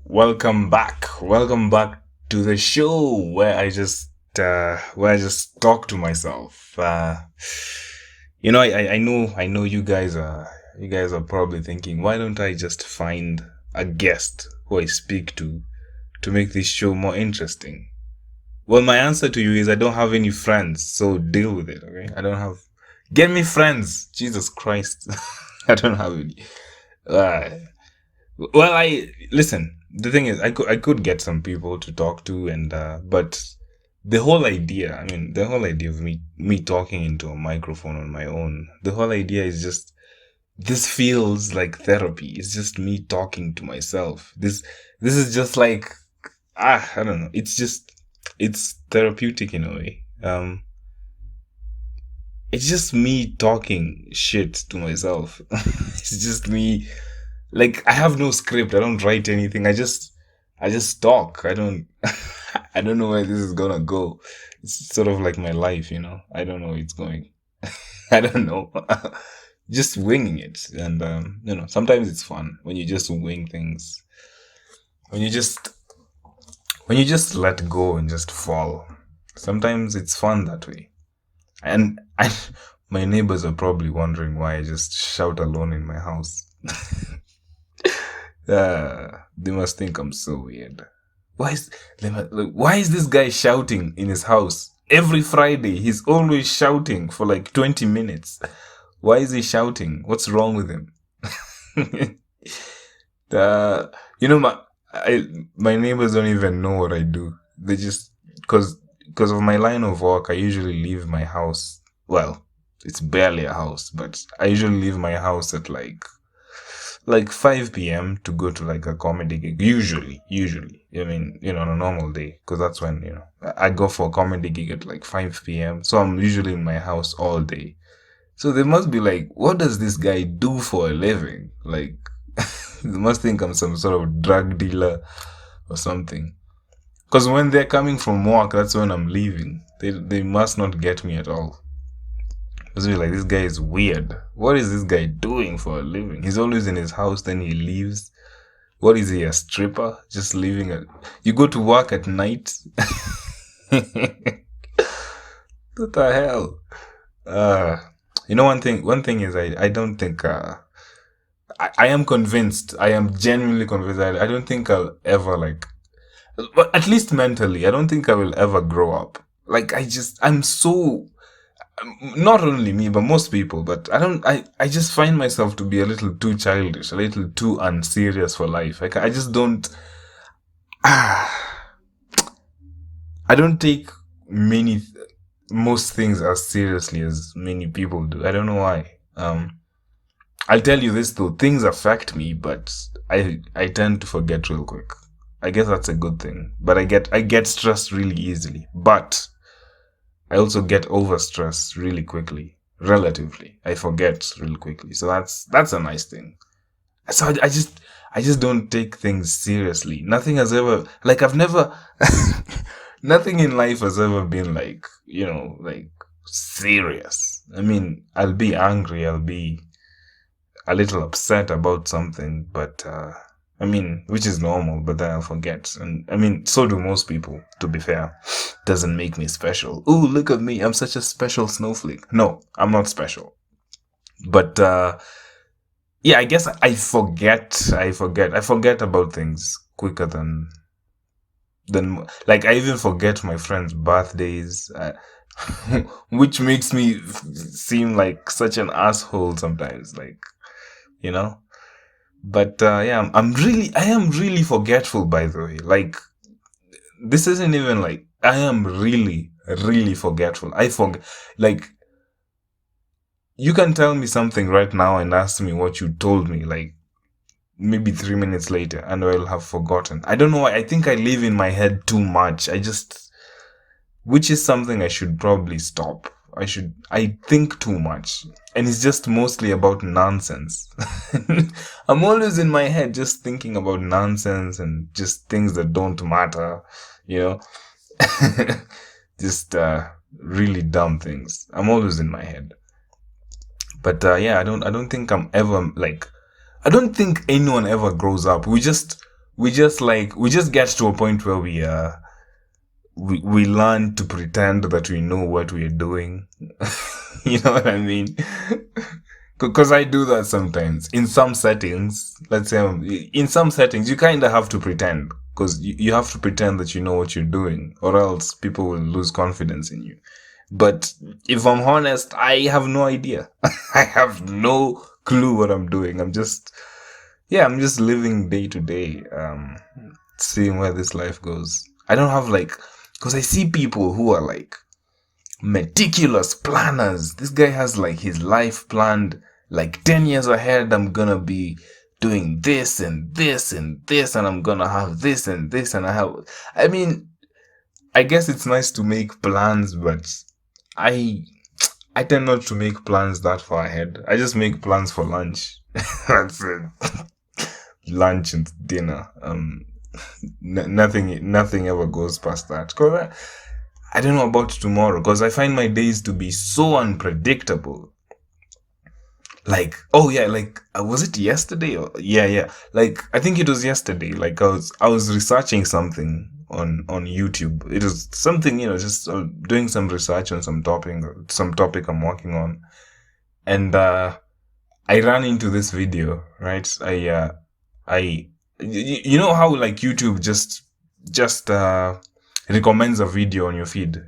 Welcome back. Welcome back to the show where I just talk to myself. I know you guys are probably thinking, why don't I just find a guest who I speak to make this show more interesting? Well, my answer to you is I don't have any friends, so deal with it, okay? I don't have Get me friends. Jesus Christ. I don't have any. Uh, well, I listen. The thing is, I could get some people to talk to, and but the whole idea of me talking into a microphone on my own, the whole idea is just this feels like therapy. It's just me talking to myself. This is just like I don't know. It's therapeutic in a way. It's just me talking shit to myself. It's just me. Like I have no script. I don't write anything. I just talk. I don't I don't know where this is gonna go. It's sort of like my life. I don't know where it's going. I don't know. Just winging it. And sometimes it's fun when you just wing things. When you just when you just let go and just fall. Sometimes it's fun that way. And my neighbors are probably wondering why I just shout alone in my house. They must think I'm so weird. Why is why is this guy shouting in his house every Friday? He's always shouting for like 20 minutes. Why is he shouting? What's wrong with him? uh, you know my neighbors don't even know what I do. They just because of my line of work, I usually leave my house. Well, it's barely a house, but I usually leave my house at like 5 p.m. to go to like a comedy gig. Usually. I mean, on a normal day, because that's when, I go for a comedy gig at like 5 p.m. So I'm usually in my house all day. So they must be like, what does this guy do for a living? Like, they must think I'm some sort of drug dealer or something. Because when they're coming from work, that's when I'm leaving. They must not get me at all. Must be like, this guy is weird. What is this guy doing for a living? He's always in his house, then he leaves. What is he, a stripper? Just leaving it. You go to work at night? What the hell? Uh, one thing is I don't think I am convinced. I am genuinely convinced. I don't think I'll ever but at least mentally, I don't think I will ever grow up. Like I'm so not only me, but most people. But I just find myself to be a little too childish, a little too unserious for life. Like I just don't. I don't take many, most things as seriously as many people do. I don't know why. I'll tell you this though, things affect me, but I tend to forget real quick. I guess that's a good thing. But I get stressed really easily. But I also get over stressed really quickly. Relatively. I forget really quickly. So that's a nice thing. So I just don't take things seriously. Nothing has ever I've never nothing in life has ever been like serious. I mean, I'll be angry, I'll be a little upset about something, but I mean, which is normal, but then I'll forget. And I mean, so do most people, to be fair. Doesn't make me special. Ooh, look at me, I'm such a special snowflake. No, I'm not special. But yeah, I guess I forget about things quicker than like I even forget my friends' birthdays, which makes me seem like such an asshole sometimes. You know. But yeah, I am really forgetful. By the way, like this isn't even like I am really, really forgetful. I forget. Like you can tell me something right now and ask me what you told me, like maybe 3 minutes later, and I'll have forgotten. I don't know why. I think I live in my head too much. Which is something I should probably stop. I think too much. And it's just mostly about nonsense. I'm always in my head just thinking about nonsense and just things that don't matter, you know? Just really dumb things. I'm always in my head. But yeah, I don't think I'm ever like I don't think anyone ever grows up. we just get to a point where we learn to pretend that we know what we're doing. You know what I mean? Because I do that sometimes. In some settings, let's say, in some settings, you kind of have to pretend. Because you have to pretend that you know what you're doing, or else people will lose confidence in you. But if I'm honest, I have no idea. I have no clue what I'm doing. I'm just living day to day, seeing where this life goes. I don't have because I see people who are meticulous planners. This guy has his life planned 10 years ahead. I'm gonna be doing this and this and this, and I'm gonna have this and this, and I mean, I guess it's nice to make plans, but I tend not to make plans that far ahead. I just make plans for lunch. That's it. Lunch and dinner. Nothing ever goes past that. Cause I don't know about tomorrow, because I find my days to be so unpredictable. Was it yesterday? Yeah. I think it was yesterday. I was researching something on YouTube. It was something, just doing some research on some topic I'm working on. And, I ran into this video, right? You know how YouTube just recommends a video on your feed.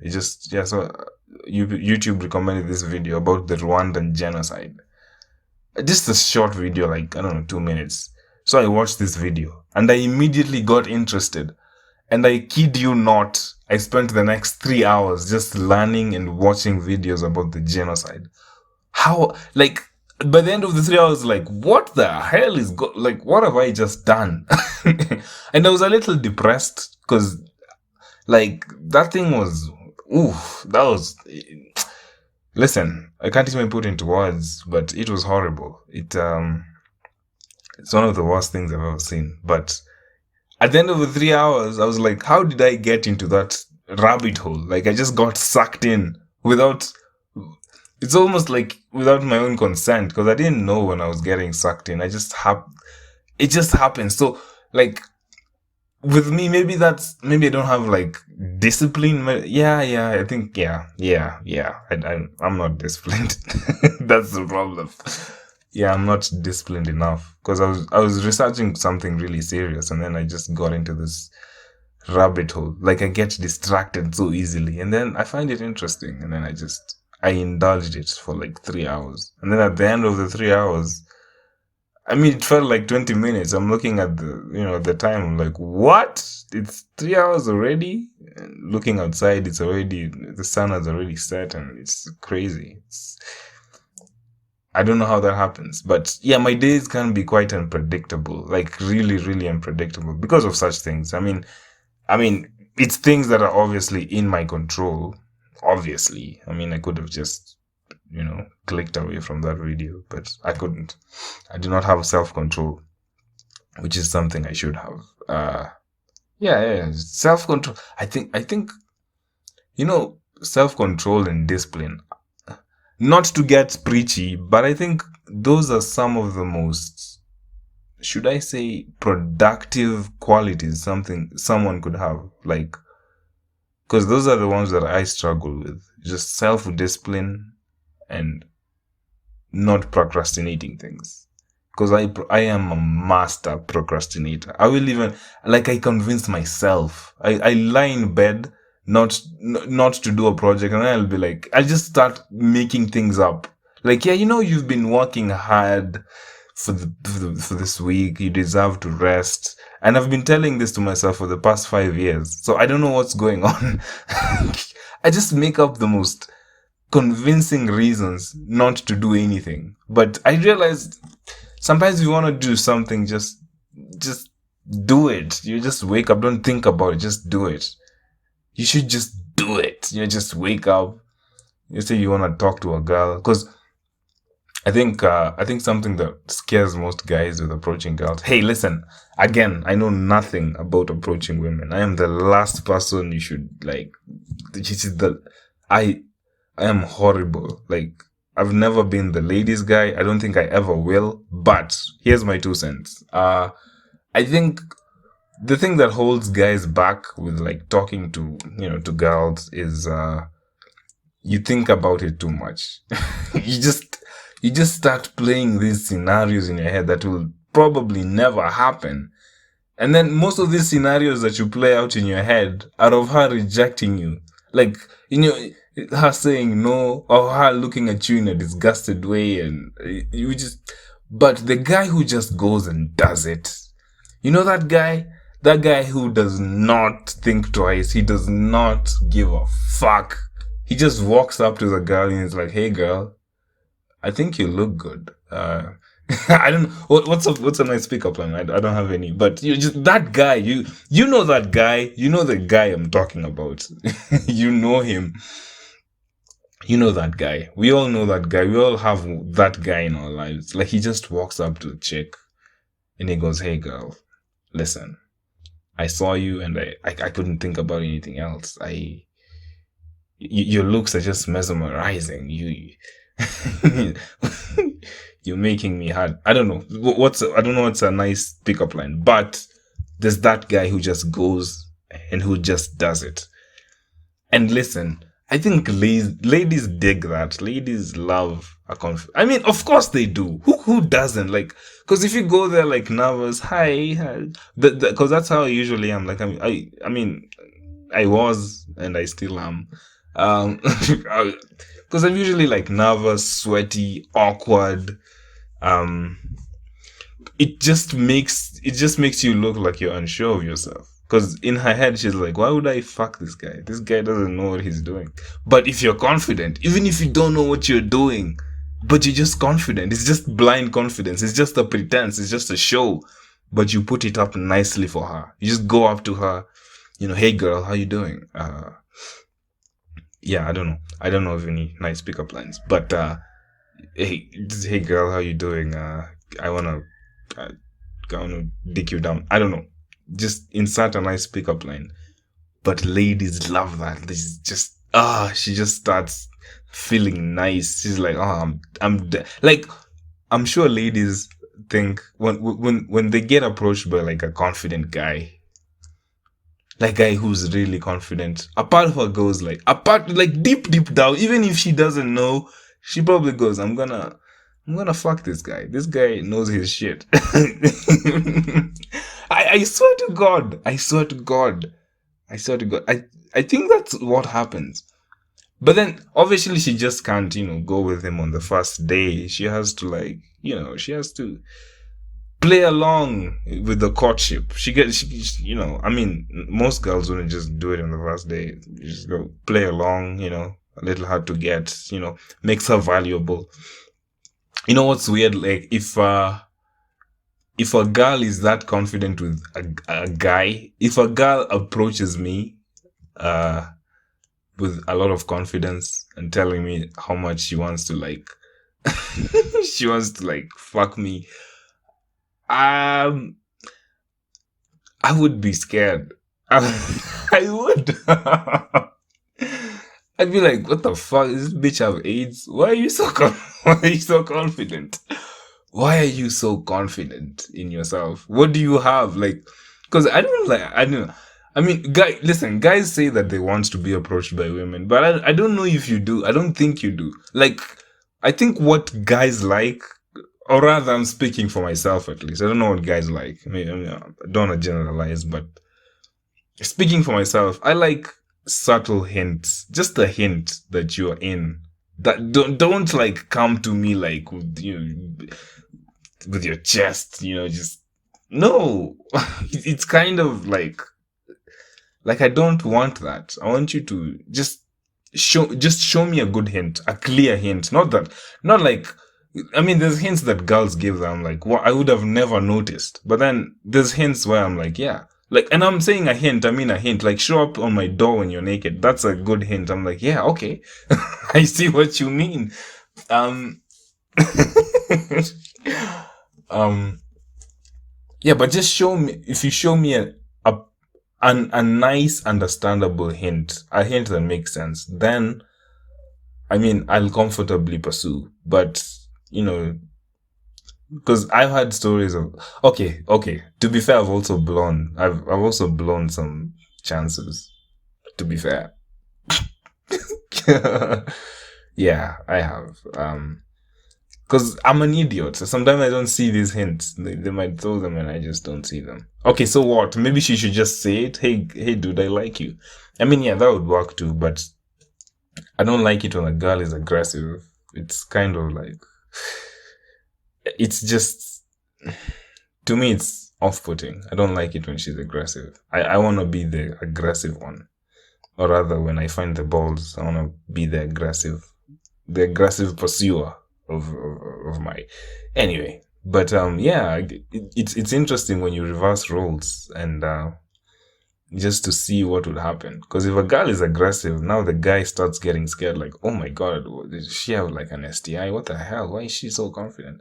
YouTube recommended this video about the Rwandan genocide. Just a short video, I don't know, 2 minutes. So I watched this video and I immediately got interested. And I kid you not, I spent the next 3 hours just learning and watching videos about the genocide. How, by the end of the 3 hours, what the hell is what have I just done? And I was a little depressed because, that thing was, listen, I can't even put into words, but it was horrible. It's one of the worst things I've ever seen. But at the end of the 3 hours, I was like, how did I get into that rabbit hole? I just got sucked in it's almost without my own consent, because I didn't know when I was getting sucked in. It just happened. So, with me, maybe I don't have discipline. I think, I'm not disciplined. That's the problem. Yeah, I'm not disciplined enough, because I was researching something really serious, and then I just got into this rabbit hole. I get distracted so easily, and then I find it interesting, and then I indulged it for 3 hours. And then at the end of the 3 hours, I mean, it felt like 20 minutes. I'm looking at the time. I'm like, what? It's 3 hours already? And looking outside, the sun has already set, and it's crazy. I don't know how that happens. But yeah, my days can be quite unpredictable. Really, really unpredictable because of such things. I mean, it's things that are obviously in my control. Obviously, I could have just, clicked away from that video, but I couldn't. I do not have self-control, which is something I should have. Self-control. I think, self-control and discipline. Not to get preachy, but I think those are some of the most, should I say, productive qualities someone could have. Because those are the ones that I struggle with. Just self-discipline and not procrastinating things. Because I am a master procrastinator. I will even, I convince myself. I lie in bed not to do a project, and then I'll be I'll just start making things up. You've been working hard for this week. You deserve to rest. And I've been telling this to myself for the past 5 years. So I don't know what's going on. I just make up the most convincing reasons not to do anything. But I realized sometimes you want to do something, just do it. You just wake up, don't think about it, just do it. You should just do it. You just wake up. You say you want to talk to a girl. Because I think something that scares most guys with approaching girls. Hey, listen, again, I know nothing about approaching women. I am the last person you should I am horrible. I've never been the ladies guy. I don't think I ever will. But here's my 2 cents. I think the thing that holds guys back with like talking to, to girls is you think about it too much. you just you just start playing these scenarios in your head that will probably never happen. And then most of these scenarios that you play out in your head are of her rejecting you. Like, her saying no, or her looking at you in a disgusted way, and you just. But the guy who just goes and does it, that guy? That guy who does not think twice, he does not give a fuck. He just walks up to the girl and he's like, "Hey girl, I think you look good. I don't know what's a nice pickup line. I don't have any, but you just that guy. You know that guy. You know the guy I'm talking about. You know him. You know that guy. We all know that guy. We all have that guy in our lives. Like, he just walks up to a chick and he goes, "Hey girl, listen, I saw you and I couldn't think about anything else. Your looks are just mesmerizing. You're making me hard." I don't know what's a nice pickup line, but there's that guy who just goes and who just does it. And listen, I think ladies dig that. Ladies love a I mean, of course they do. Who doesn't? Like, because if you go there like nervous, hi, because that's how I usually am. Like, I mean, I was and I still am. Because I'm usually like nervous, sweaty, awkward. It just makes you look like you're unsure of yourself. Because in her head, she's like, "Why would I fuck this guy? This guy doesn't know what he's doing." But if you're confident, even if you don't know what you're doing, but you're just confident, it's just blind confidence. It's just a pretense. It's just a show. But you put it up nicely for her. You just go up to her, "Hey girl, how you doing?" Yeah, I don't know. I don't know of any nice pickup lines. But, hey girl, how you doing? I wanna dick you down. I don't know. Just insert a nice pickup line. But ladies love that. This just she just starts feeling nice. She's like, "Oh, like, I'm sure ladies think when they get approached by like a confident guy, like guy who's really confident, a part of her goes like deep down, even if she doesn't know, she probably goes, I'm gonna fuck this guy. This guy knows his shit." I swear to God. I think that's what happens. But then obviously she just can't, go with him on the first day. She has to she has to play along with the courtship. I mean, most girls wouldn't just do it on the first day. You just go play along, a little hard to get, makes her valuable. You know what's weird? Like, if a girl is that confident with a guy, if a girl approaches me with a lot of confidence and telling me how much she wants to fuck me, I would be scared. I would. I'd be like, "What the fuck? Does this bitch have AIDS? Why are you so confident? Why are you so confident in yourself? What do you have?" Like, because I mean, guys say that they want to be approached by women, but I don't know if you do. I don't think you do. Like, I think what guys like, or rather, I'm speaking for myself at least. I don't know what guys like. I don't want to generalize, but speaking for myself, I like subtle hints. Just a hint that you're in. That don't like come to me like with your chest, just no. It's kind of like I don't want that. I want you to just show me a good hint, a clear hint. Not like, I mean, there's hints that girls give that I'm like, what, I would have never noticed. But then there's hints where I'm like, yeah. Like, and I'm saying a hint, I mean a hint. Like, show up on my door when you're naked. That's a good hint. I'm like, yeah, okay. I see what you mean. Yeah, but just show me, if you show me a nice, understandable hint, a hint that makes sense, then, I mean, I'll comfortably pursue. But, Because I've had stories of okay. To be fair, I've also blown some chances. To be fair, yeah, I have. Because I'm an idiot. So sometimes I don't see these hints. They might throw them and I just don't see them. Okay, so what? Maybe she should just say it. Hey, dude, I like you. I mean, yeah, that would work too, but I don't like it when a girl is aggressive. It's kind of like, it's just, to me, it's off putting. I don't like it when she's aggressive. I want to be the aggressive one. Or rather, when I find the balls, I want to be the aggressive pursuer of my. Anyway, but yeah, it's interesting when you reverse roles and just to see what would happen. Because if a girl is aggressive, now the guy starts getting scared. Like, oh my god, does she have like an STI? What the hell? Why is she so confident?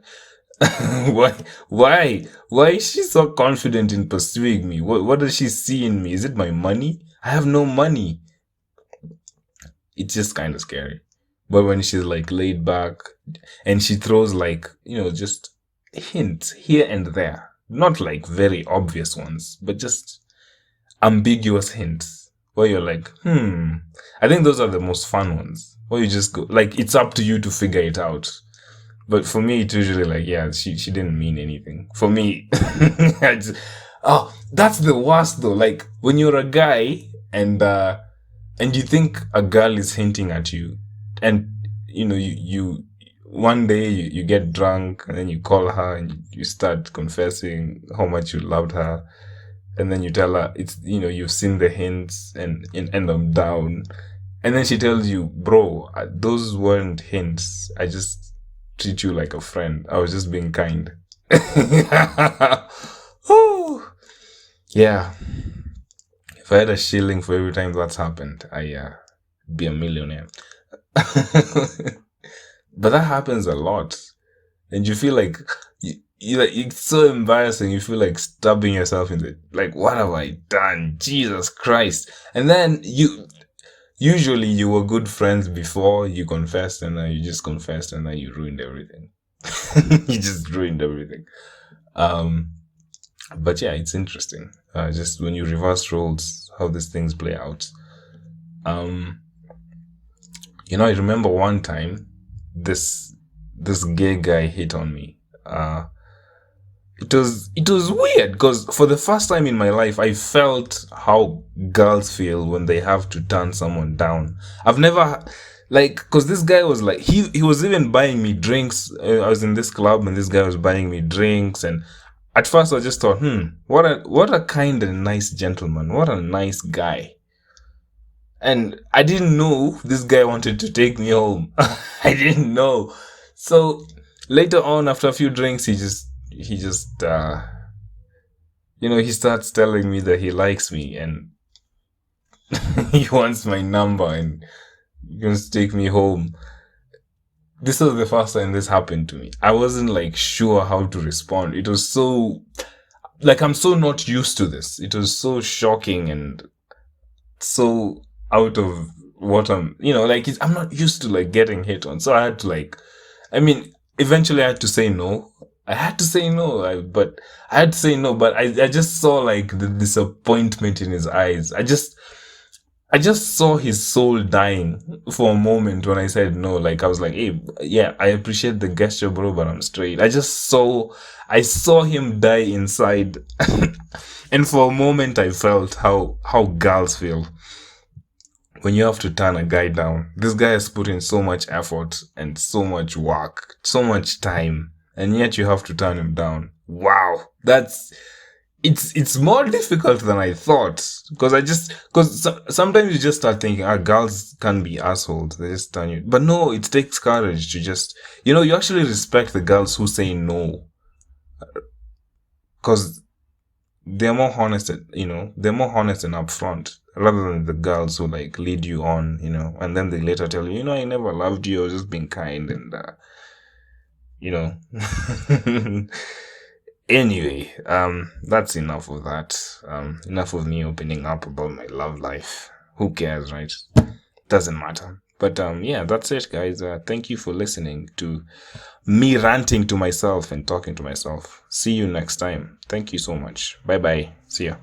Why is she so confident in pursuing me? What does she see in me? Is it my money? I have no money. It's just kind of scary. But when she's like laid back and she throws like, just hints here and there, not like very obvious ones, but just ambiguous hints where you're like, I think those are the most fun ones. Where you just go, like, it's up to you to figure it out. But for me, it's usually like, yeah, she didn't mean anything. For me, that's the worst though. Like when you're a guy and you think a girl is hinting at you, and you one day you get drunk and then you call her and you start confessing how much you loved her, and then you tell her it's you've seen the hints and I'm down, and then she tells you, bro, those weren't hints. I just treat you like a friend. I was just being kind. Oh, yeah. If I had a shilling for every time that's happened, I'd be a millionaire. But that happens a lot, and you feel like it's so embarrassing. You feel like stabbing yourself in the like, what have I done? Jesus Christ! And then usually you were good friends before you confessed, and then you just confessed, and then you ruined everything. You just ruined everything. But yeah, it's interesting. Just when you reverse roles, how these things play out. I remember one time this gay guy hit on me. It was weird because for the first time in my life, I felt how girls feel when they have to turn someone down. I've never because this guy was like he was even buying me drinks. I was in this club and this guy was buying me drinks, and at first I just thought, what a kind and nice gentleman, what a nice guy. And I didn't know this guy wanted to take me home. I didn't know. So later on, after a few drinks, he just he starts telling me that he likes me and he wants my number and he wants to take me home. This was the first time this happened to me. I wasn't like sure how to respond. It was so like, I'm so not used to this. It was so shocking and so out of what I'm not used to like getting hit on. So I had to eventually I had to say no. I had to say no, but I just saw like the disappointment in his eyes. I just saw his soul dying for a moment when I said no. Like I was like, hey, yeah, I appreciate the gesture, bro, but I'm straight. I saw him die inside. And for a moment I felt how girls feel when you have to turn a guy down. This guy has put in so much effort and so much work, so much time, and yet you have to turn him down. Wow. It's more difficult than I thought, because sometimes you just start thinking, girls can be assholes, they just turn you. But no, it takes courage to just, you actually respect the girls who say no, because they're more honest, they're more honest and upfront, rather than the girls who like lead you on, and then they later tell you, I never loved you, I was just being kind, and Anyway, that's enough of that. Enough of me opening up about my love life. Who cares, right? Doesn't matter. But yeah, that's it, guys. Thank you for listening to me ranting to myself and talking to myself. See you next time. Thank you so much. Bye bye. See ya.